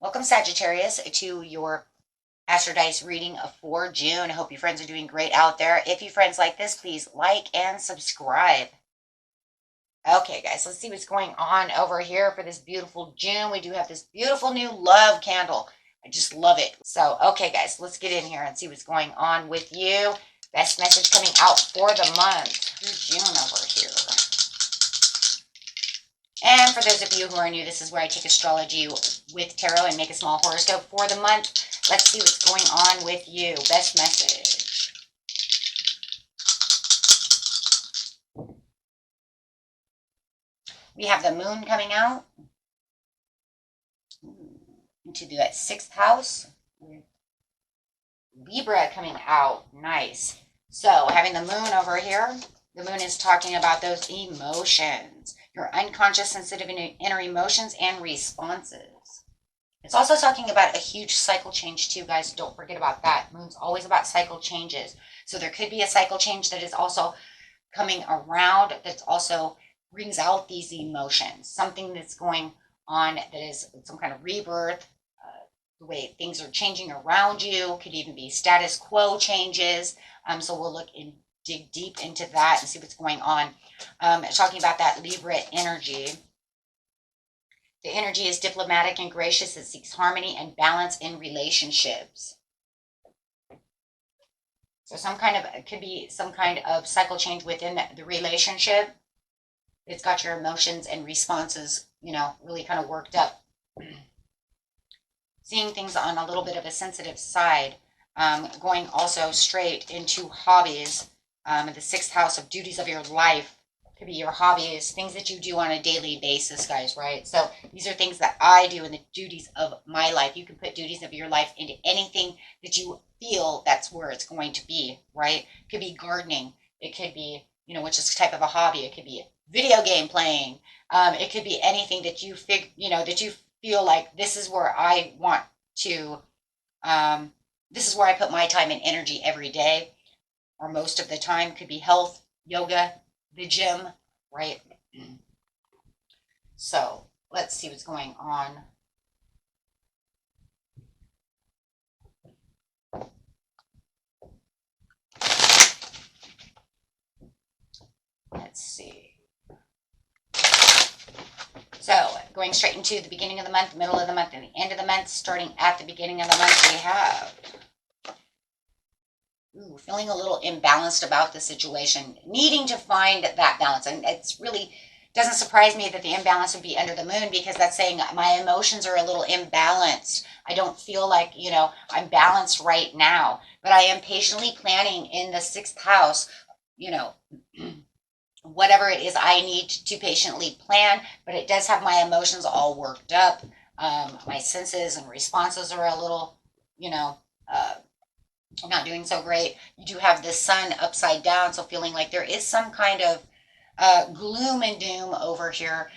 Welcome, Sagittarius, to your Astro Dice reading for June. I hope you friends are doing great out there. If you friends like this, please like and subscribe. Okay, guys, let's see what's going on over here for this beautiful June. We do have this beautiful new love candle. I just love it. So, okay, guys, let's get in here and see what's going on with you. Best message coming out for the month for June over here. And for those of you who are new, this is where I take astrology with tarot and make a small horoscope for the month. Let's see what's going on with you. Best message. We have the moon coming out into that 6th house. Libra coming out. Nice. So having the moon over here, the moon is talking about those emotions, your unconscious, sensitive, inner emotions and responses. It's also talking about a huge cycle change too, guys. Don't forget about that. Moon's always about cycle changes. So there could be a cycle change that is also coming around that also brings out these emotions. Something that's going on that is some kind of rebirth. The way things are changing around you could even be status quo changes. So we'll look and dig deep into that and see what's going on. Talking about that Libra energy. The energy is diplomatic and gracious. It seeks harmony and balance in relationships. So it could be some kind of cycle change within the relationship. It's got your emotions and responses, really kind of worked up. Seeing things on a little bit of a sensitive side. Going also straight into hobbies. The 6th house of duties of your life. Could be your hobbies, things that you do on a daily basis, guys, right? So these are things that I do in the duties of my life. You can put duties of your life into anything that you feel that's where it's going to be, right? It could be gardening. It could be, which is type of a hobby. It could be video game playing. It could be anything that you that you feel like this is where I want to, this is where I put my time and energy every day, or most of the time. Could be health, yoga, the gym, right? So let's see what's going on. Let's see. So going straight into the beginning of the month, middle of the month, and the end of the month. Starting at the beginning of the month, we have feeling a little imbalanced about the situation, needing to find that balance. And it's really doesn't surprise me that the imbalance would be under the moon, because that's saying my emotions are a little imbalanced. I don't feel like, I'm balanced right now, but I am patiently planning in the 6th house, whatever it is I need to patiently plan, but it does have my emotions all worked up. My senses and responses are a little, not doing so great. You do have the sun upside down, so feeling like there is some kind of gloom and doom over here.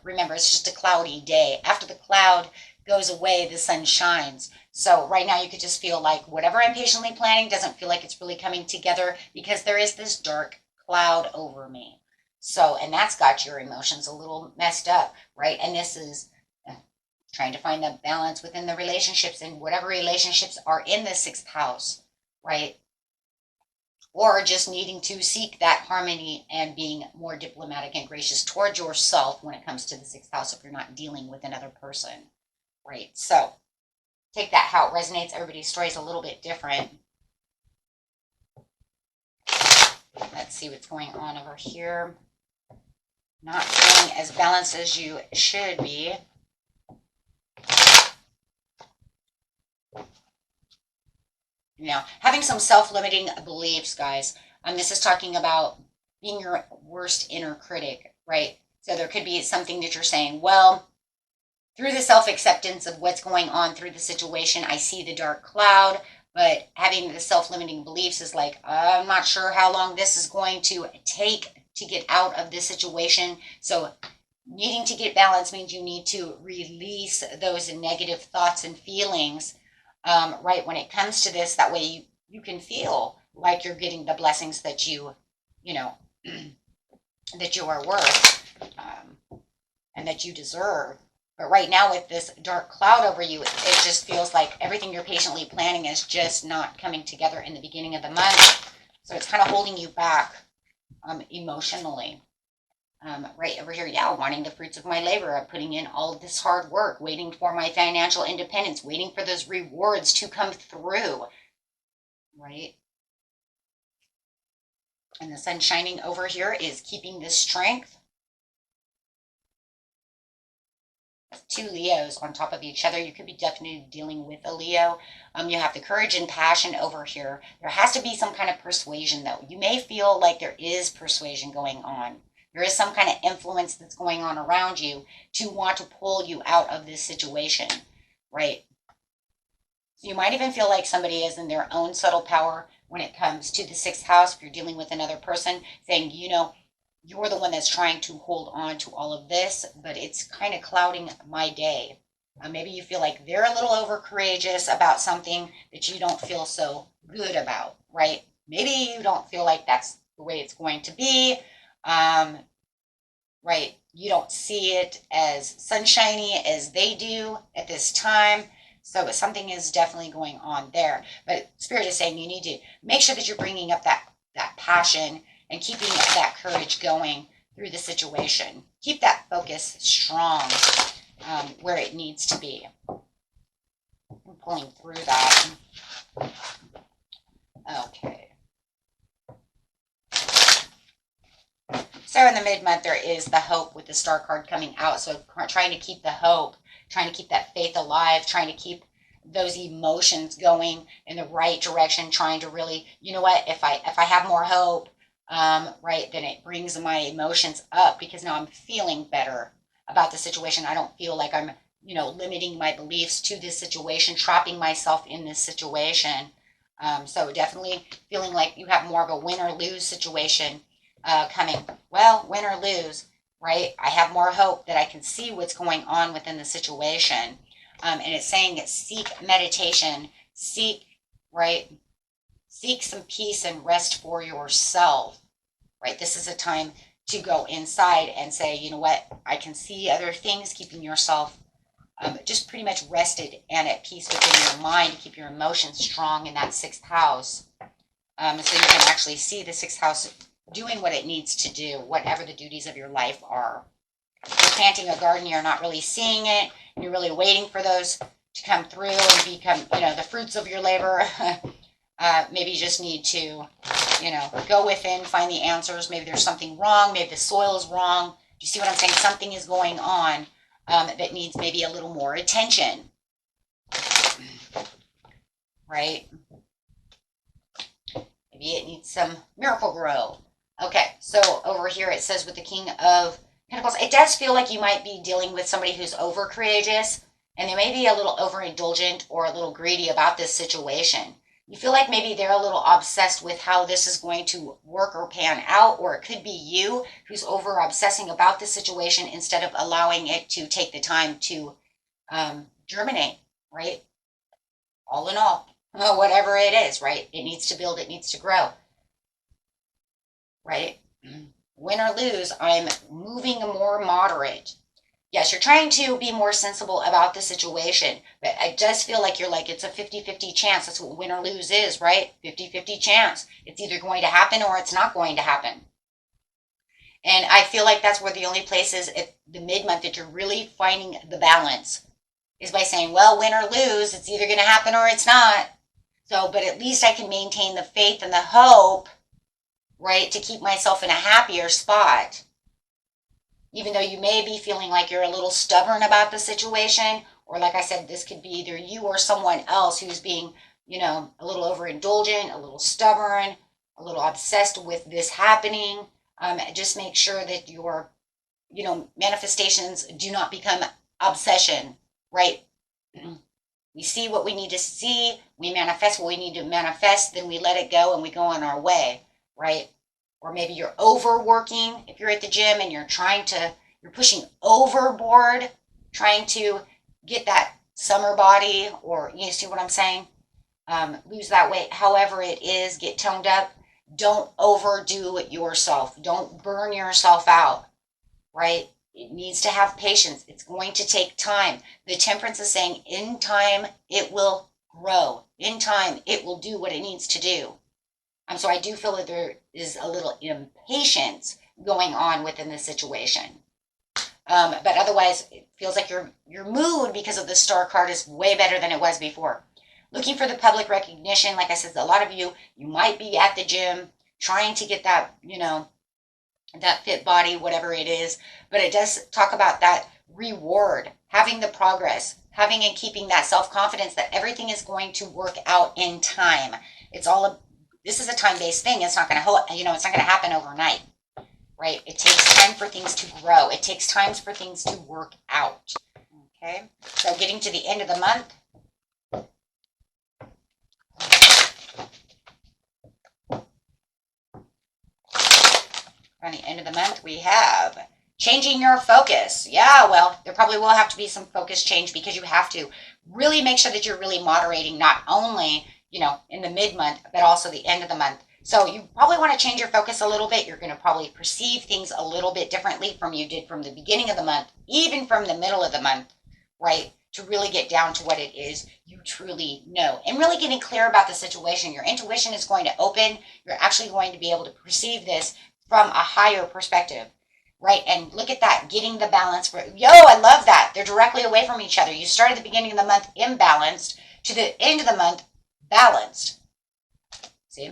Remember, it's just a cloudy day. After the cloud goes away, the sun shines. So right now you could just feel like whatever I'm patiently planning doesn't feel like it's really coming together, because there is this dark cloud over me. So, and that's got your emotions a little messed up, right? And this is trying to find the balance within the relationships, and whatever relationships are in the 6th house, right? Or just needing to seek that harmony and being more diplomatic and gracious towards yourself when it comes to the 6th house if you're not dealing with another person, right? So take that how it resonates. Everybody's story is a little bit different. Let's see what's going on over here. Not feeling as balanced as you should be. Having some self-limiting beliefs, guys. This is talking about being your worst inner critic, right? So there could be something that you're saying, well, through the self-acceptance of what's going on through the situation, I see the dark cloud, but having the self-limiting beliefs is like, I'm not sure how long this is going to take to get out of this situation. So Needing to get balance means you need to release those negative thoughts and feelings, right, when it comes to this. That way you can feel like you're getting the blessings that you know, that you are worth, and that you deserve. But right now, with this dark cloud over you, it just feels like everything you're patiently planning is just not coming together in the beginning of the month. So it's kind of holding you back, emotionally. Right over here, yeah, wanting the fruits of my labor. I'm putting in all of this hard work, waiting for my financial independence, waiting for those rewards to come through, right? And the sun shining over here is keeping this strength. Two Leos on top of each other. You could be definitely dealing with a Leo. You have the courage and passion over here. There has to be some kind of persuasion, though. You may feel like there is persuasion going on. There is some kind of influence that's going on around you to want to pull you out of this situation, right? So you might even feel like somebody is in their own subtle power when it comes to the sixth house. If you're dealing with another person, saying, you're the one that's trying to hold on to all of this, but it's kind of clouding my day. Maybe you feel like they're a little over courageous about something that you don't feel so good about, right? Maybe you don't feel like that's the way it's going to be, right? You don't see it as sunshiny as they do at this time. So something is definitely going on there. But Spirit is saying you need to make sure that you're bringing up that passion and keeping that courage going through the situation. Keep that focus strong, where it needs to be. I'm pulling through that. Okay. So in the mid-month, there is the hope with the star card coming out. So trying to keep the hope, trying to keep that faith alive, trying to keep those emotions going in the right direction, trying to really, if I have more hope, right, then it brings my emotions up because now I'm feeling better about the situation. I don't feel like I'm, limiting my beliefs to this situation, trapping myself in this situation. So definitely feeling like you have more of a win or lose situation coming. Well, win or lose, right? I have more hope that I can see what's going on within the situation. And it's saying that seek meditation, right? Seek some peace and rest for yourself, right? This is a time to go inside and say, you know what? I can see other things, keeping yourself just pretty much rested and at peace within your mind to keep your emotions strong in that sixth house. So you can actually see the sixth house doing what it needs to do, whatever the duties of your life are. If you're planting a garden, you're not really seeing it. You're really waiting for those to come through and become, the fruits of your labor. Maybe you just need to, go within, find the answers. Maybe there's something wrong. Maybe the soil is wrong. Do you see what I'm saying? Something is going on that needs maybe a little more attention, right? Maybe it needs some miracle grow. Okay, so over here it says with the King of Pentacles, it does feel like you might be dealing with somebody who's over courageous, and they may be a little overindulgent or a little greedy about this situation. You feel like maybe they're a little obsessed with how this is going to work or pan out, or it could be you who's over obsessing about the situation instead of allowing it to take the time to germinate, right? All in all, whatever it is, right? It needs to build, it needs to grow, right? Win or lose, I'm moving more moderate. Yes, you're trying to be more sensible about the situation, but it does feel like you're like, it's a 50-50 chance. That's what win or lose is, right? 50-50 chance. It's either going to happen or it's not going to happen. And I feel like that's where the only place is at the mid-month that you're really finding the balance is by saying, well, win or lose, it's either going to happen or it's not. So, but at least I can maintain the faith and the hope, right, to keep myself in a happier spot. Even though you may be feeling like you're a little stubborn about the situation, or like I said, this could be either you or someone else who's being, a little overindulgent, a little stubborn, a little obsessed with this happening. Just make sure that your, manifestations do not become obsession, right? We see what we need to see, we manifest what we need to manifest, then we let it go and we go on our way, right? Or maybe you're overworking if you're at the gym and you're You're pushing overboard, trying to get that summer body, or you see what I'm saying? Lose that weight. However it is, get toned up. Don't overdo it yourself. Don't burn yourself out, right? It needs to have patience. It's going to take time. The temperance is saying in time, it will grow. In time, it will do what it needs to do. So I do feel that there is a little impatience going on within this situation. But otherwise, it feels like your mood, because of the star card, is way better than it was before. Looking for the public recognition. Like I said, a lot of you might be at the gym trying to get that, that fit body, whatever it is. But it does talk about that reward, having the progress, having and keeping that self-confidence that everything is going to work out in time. This is a time-based thing. It's not going to, it's not going to happen overnight, right? It takes time for things to grow. It takes time for things to work out. Okay. So getting to the end of the month. On the end of the month, we have changing your focus. Yeah, well, there probably will have to be some focus change, because you have to really make sure that you're really moderating, not only, in the mid-month, but also the end of the month. So you probably want to change your focus a little bit. You're going to probably perceive things a little bit differently from you did from the beginning of the month, even from the middle of the month, right? To really get down to what it is you truly know, and really getting clear about the situation. Your intuition is going to open. You're actually going to be able to perceive this from a higher perspective, right? And look at that, getting the balance. I love that. They're directly away from each other. You start at the beginning of the month imbalanced, to the end of the month balanced. See?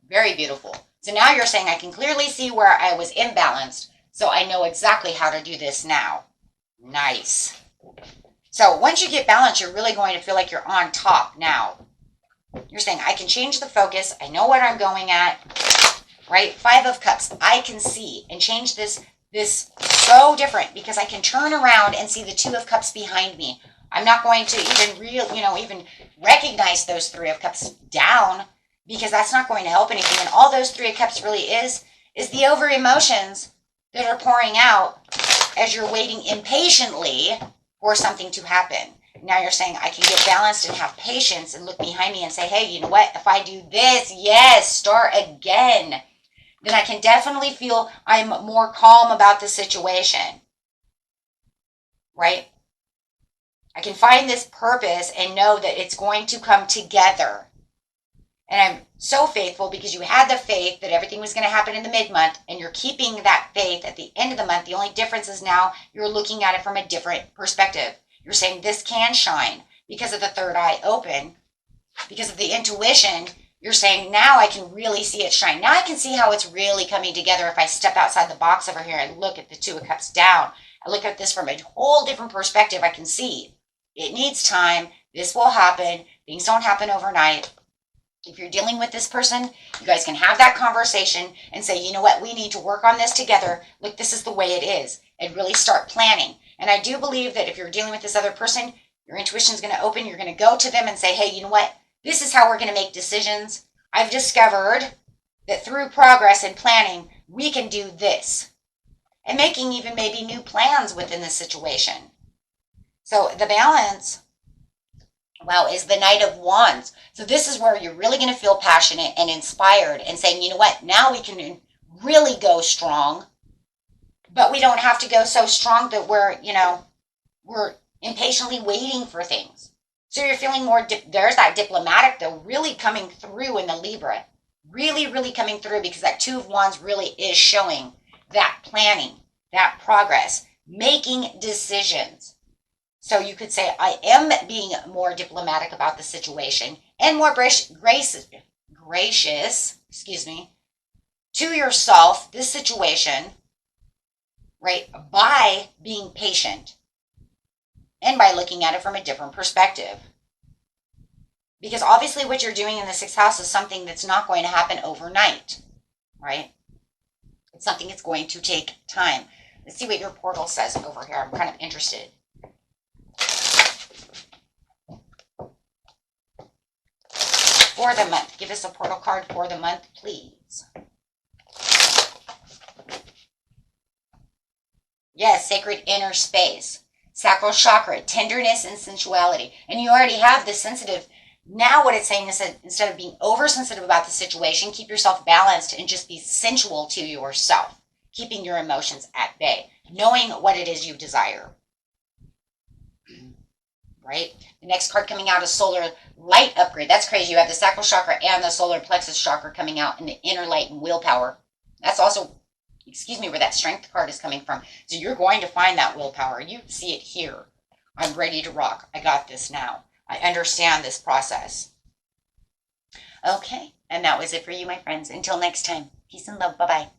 Very beautiful. So now you're saying, I can clearly see where I was imbalanced, so I know exactly how to do this now. Nice. So once you get balanced, you're really going to feel like you're on top now. You're saying, I can change the focus. I know what I'm going at, right? 5 of Cups. I can see and change this so different, because I can turn around and see the 2 of Cups behind me. I'm not going to even recognize those 3 of Cups down, because that's not going to help anything. And all those 3 of Cups really is the over emotions that are pouring out as you're waiting impatiently for something to happen. Now you're saying, I can get balanced and have patience and look behind me and say, hey, you know what? If I do this, yes, start again, then I can definitely feel I'm more calm about the situation, right? I can find this purpose and know that it's going to come together. And I'm so faithful, because you had the faith that everything was going to happen in the mid-month, and you're keeping that faith at the end of the month. The only difference is now you're looking at it from a different perspective. You're saying this can shine because of the third eye open, because of the intuition. You're saying, now I can really see it shine. Now I can see how it's really coming together. If I step outside the box over here and look at the 2 of Cups down, I look at this from a whole different perspective. I can see it needs time. This will happen. Things don't happen overnight. If you're dealing with this person, you guys can have that conversation and say, you know what, we need to work on this together. Look, this is the way it is, and really start planning. And I do believe that if you're dealing with this other person, your intuition is going to open. You're going to go to them and say, hey, you know what, this is how we're going to make decisions. I've discovered that through progress and planning, we can do this. And making even maybe new plans within the situation. So the balance, wow, is the Knight of Wands. So this is where you're really going to feel passionate and inspired and saying, you know what, now we can really go strong, but we don't have to go so strong that we're impatiently waiting for things. So you're feeling more, there's that diplomatic though, really coming through in the Libra. Really, really coming through, because that 2 of Wands really is showing that planning, that progress, making decisions. So you could say, I am being more diplomatic about the situation and more gracious, to yourself, this situation, right, by being patient and by looking at it from a different perspective. Because obviously what you're doing in the 6th house is something that's not going to happen overnight, right? It's something that's going to take time. Let's see what your portal says over here. I'm kind of interested. for the month. Give us a portal card for the month, please. Yes, sacred inner space. Sacral chakra, tenderness and sensuality. And you already have the sensitive. Now what it's saying is that instead of being oversensitive about the situation, keep yourself balanced and just be sensual to yourself, keeping your emotions at bay, knowing what it is you desire. Right? The next card coming out is solar light upgrade. That's crazy. You have the sacral chakra and the solar plexus chakra coming out, and the inner light and willpower. That's also, excuse me, where that strength card is coming from. So you're going to find that willpower. You see it here. I'm ready to rock. I got this now. I understand this process. Okay, and that was it for you, my friends. Until next time, peace and love. Bye-bye.